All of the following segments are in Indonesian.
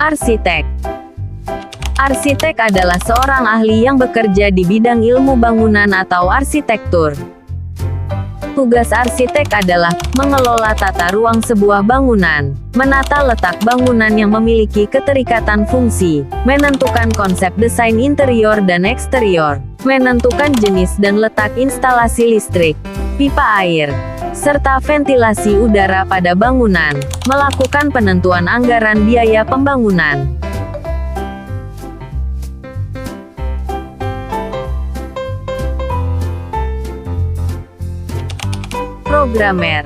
Arsitek. Arsitek adalah seorang ahli yang bekerja di bidang ilmu bangunan atau arsitektur. Tugas arsitek adalah mengelola tata ruang sebuah bangunan, menata letak bangunan yang memiliki keterikatan fungsi, menentukan konsep desain interior dan eksterior, menentukan jenis dan letak instalasi listrik, pipa air, serta ventilasi udara pada bangunan, melakukan penentuan anggaran biaya pembangunan. Programmer.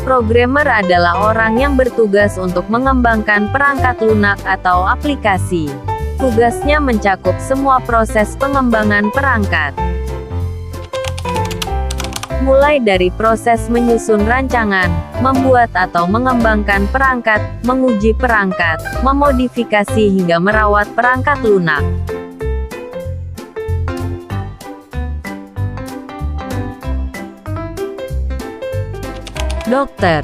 Programmer adalah orang yang bertugas untuk mengembangkan perangkat lunak atau aplikasi. Tugasnya mencakup semua proses pengembangan perangkat. Mulai dari proses menyusun rancangan, membuat atau mengembangkan perangkat, menguji perangkat, memodifikasi hingga merawat perangkat lunak. Dokter.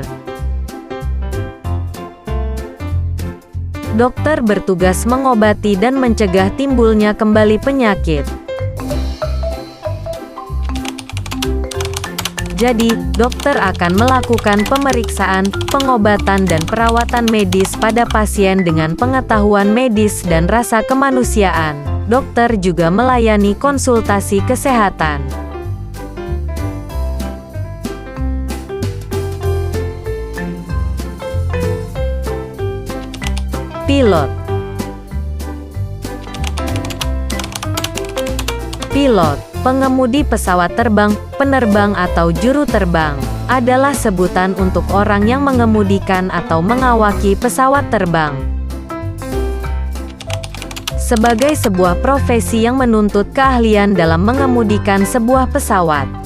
Dokter bertugas mengobati dan mencegah timbulnya kembali penyakit. Jadi, dokter akan melakukan pemeriksaan, pengobatan dan perawatan medis pada pasien dengan pengetahuan medis dan rasa kemanusiaan. Dokter juga melayani konsultasi kesehatan. Pilot. Pilot, pengemudi pesawat terbang, penerbang atau juru terbang, adalah sebutan untuk orang yang mengemudikan atau mengawaki pesawat terbang. Sebagai sebuah profesi yang menuntut keahlian dalam mengemudikan sebuah pesawat.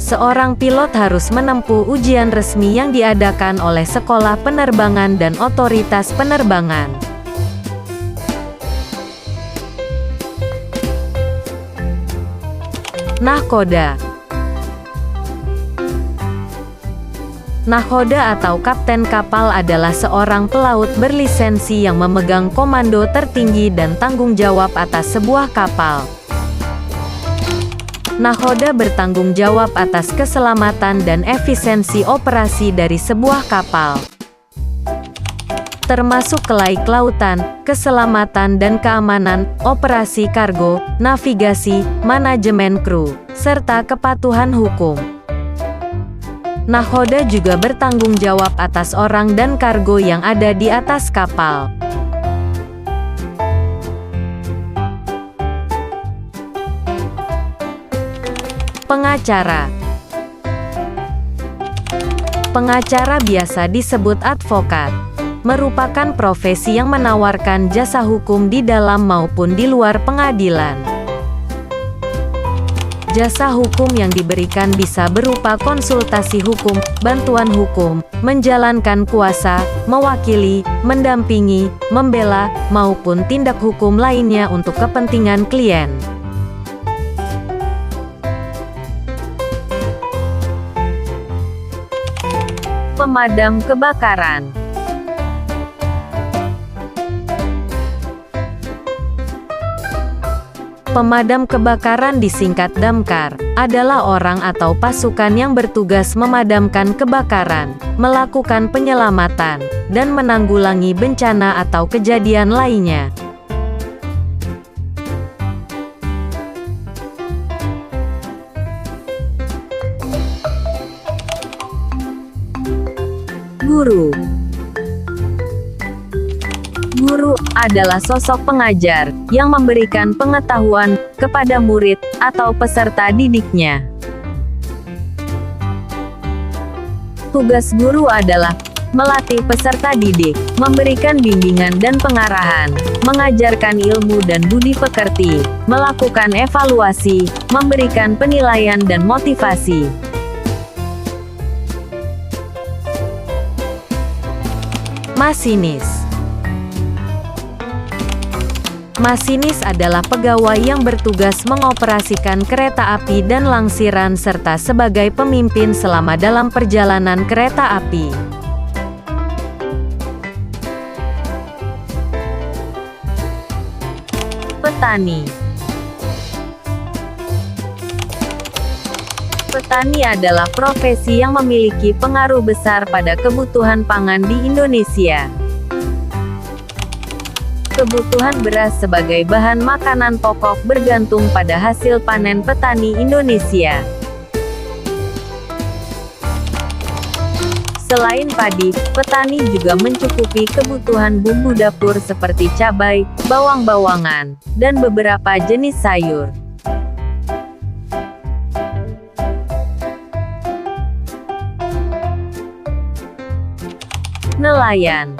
Seorang pilot harus menempuh ujian resmi yang diadakan oleh sekolah penerbangan dan otoritas penerbangan. Nahkoda. Nahkoda atau kapten kapal adalah seorang pelaut berlisensi yang memegang komando tertinggi dan tanggung jawab atas sebuah kapal. Nahkoda bertanggung jawab atas keselamatan dan efisiensi operasi dari sebuah kapal, termasuk kelaik lautan, keselamatan dan keamanan, operasi kargo, navigasi, manajemen kru, serta kepatuhan hukum. Nahkoda juga bertanggung jawab atas orang dan kargo yang ada di atas kapal. Pengacara. Pengacara biasa disebut advokat, merupakan profesi yang menawarkan jasa hukum di dalam maupun di luar pengadilan. Jasa hukum yang diberikan bisa berupa konsultasi hukum, bantuan hukum, menjalankan kuasa, mewakili, mendampingi, membela, maupun tindak hukum lainnya untuk kepentingan klien. Pemadam kebakaran. Pemadam kebakaran disingkat damkar, adalah orang atau pasukan yang bertugas memadamkan kebakaran, melakukan penyelamatan, dan menanggulangi bencana atau kejadian lainnya. Guru. Guru adalah sosok pengajar yang memberikan pengetahuan kepada murid atau peserta didiknya. Tugas guru adalah melatih peserta didik, memberikan bimbingan dan pengarahan, mengajarkan ilmu dan budi pekerti, melakukan evaluasi, memberikan penilaian dan motivasi. Masinis. Masinis adalah pegawai yang bertugas mengoperasikan kereta api dan langsiran serta sebagai pemimpin selama dalam perjalanan kereta api. Petani. Petani adalah profesi yang memiliki pengaruh besar pada kebutuhan pangan di Indonesia. Kebutuhan beras sebagai bahan makanan pokok bergantung pada hasil panen petani Indonesia. Selain padi, petani juga mencukupi kebutuhan bumbu dapur seperti cabai, bawang-bawangan, dan beberapa jenis sayur. Nelayan.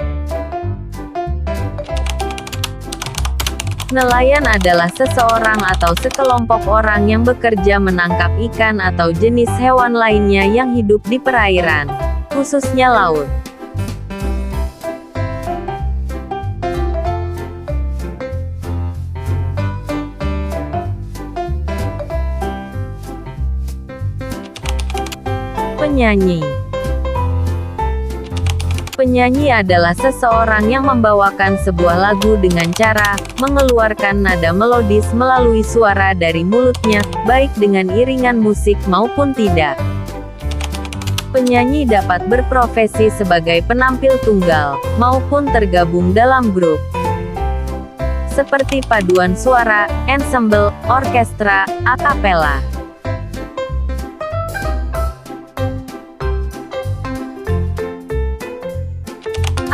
Nelayan adalah seseorang atau sekelompok orang yang bekerja menangkap ikan atau jenis hewan lainnya yang hidup di perairan, khususnya laut. Penyanyi. Penyanyi adalah seseorang yang membawakan sebuah lagu dengan cara mengeluarkan nada melodis melalui suara dari mulutnya, baik dengan iringan musik maupun tidak. Penyanyi dapat berprofesi sebagai penampil tunggal, maupun tergabung dalam grup, seperti paduan suara, ensemble, orkestra, akapela.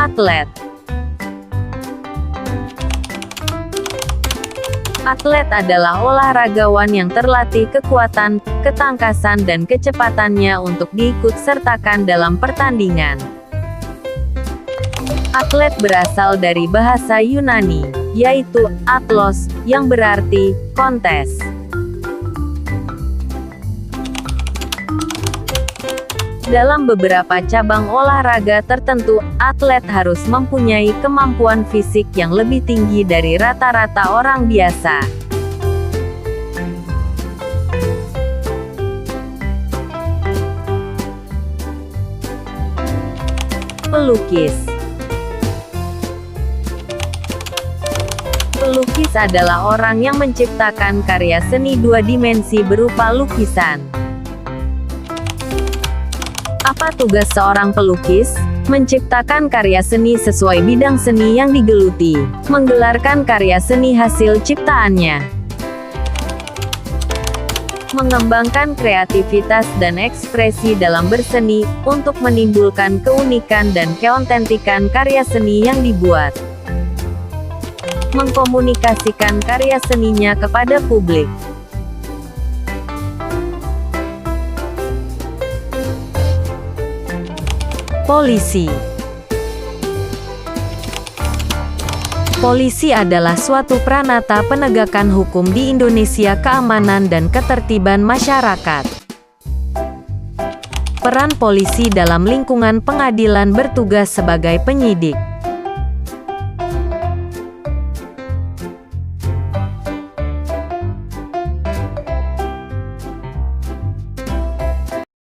Atlet. Atlet adalah olahragawan yang terlatih kekuatan, ketangkasan dan kecepatannya untuk diikut-sertakan dalam pertandingan. Atlet berasal dari bahasa Yunani, yaitu atlos, yang berarti kontes. Dalam beberapa cabang olahraga tertentu, atlet harus mempunyai kemampuan fisik yang lebih tinggi dari rata-rata orang biasa. Pelukis. Pelukis adalah orang yang menciptakan karya seni dua dimensi berupa lukisan. Apa tugas seorang pelukis? Menciptakan karya seni sesuai bidang seni yang digeluti, menggelarkan karya seni hasil ciptaannya, mengembangkan kreativitas dan ekspresi dalam berseni, untuk menimbulkan keunikan dan keautentikan karya seni yang dibuat, mengkomunikasikan karya seninya kepada publik. Polisi. Polisi adalah suatu pranata penegakan hukum di Indonesia, keamanan dan ketertiban masyarakat. Peran polisi dalam lingkungan pengadilan bertugas sebagai penyidik,